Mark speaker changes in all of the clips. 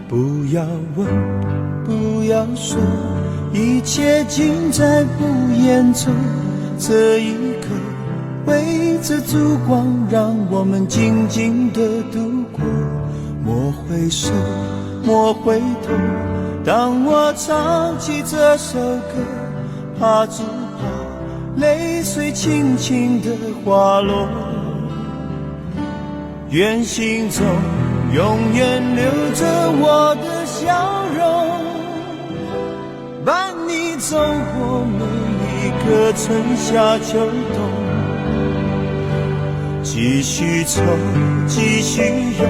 Speaker 1: 不要问，不要说，一切尽在不言中。这一刻，围着烛光，让我们静静地度过。莫回首，莫回头，当我唱起这首歌，怕只怕泪水轻轻地滑落。愿心中永远留着我的笑容，伴你走过每一个春夏秋冬。继续愁，继续忧，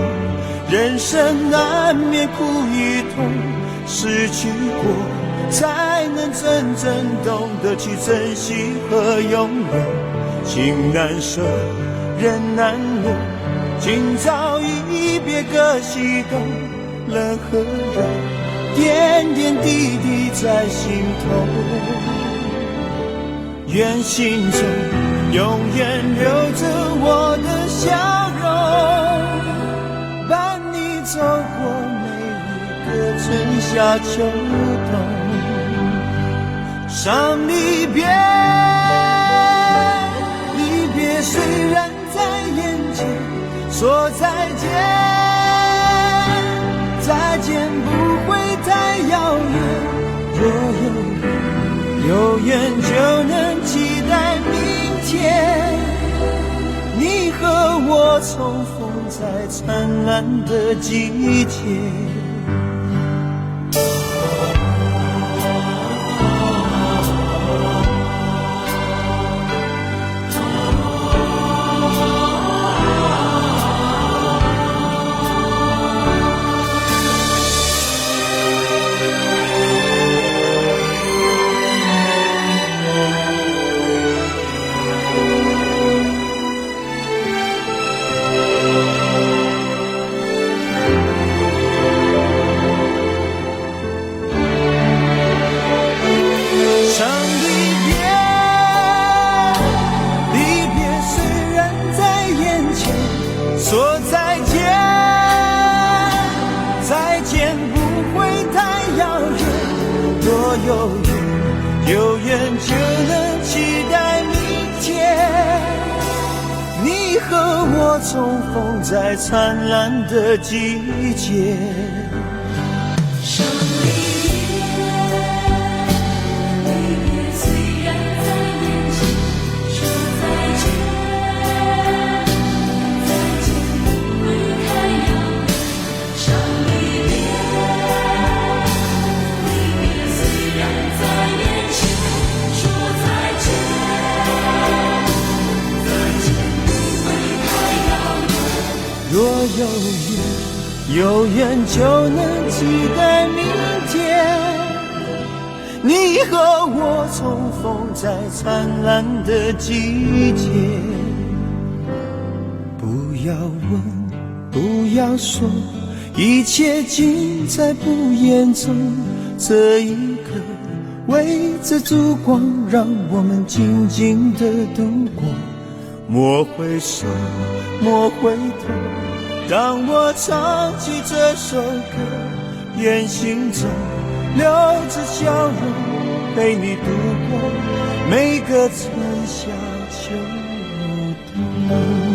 Speaker 1: 人生难免苦与痛，失去过才能真正懂得去珍惜和拥有。情难舍，人难留，今朝一别各西东，冷和热，点点滴滴在心头。愿心中永远留着我的笑容，伴你走过每一个春夏秋冬。伤离别，离别虽然在眼前，说再见，再见不会太遥远。若有缘就能期待明天，你和我重逢在灿烂的季节。说再见，再见不会太遥远。若有缘就能期待明天，你和我重逢在灿烂的季节。若有缘就能期待明天，你和我重逢在灿烂的季节。不要问，不要说，一切尽在不言中。这一刻，围着烛光，让我们静静地度过。莫回首，莫回头，当我唱起这首歌，愿心中留着笑容，陪你度过每个春夏秋冬。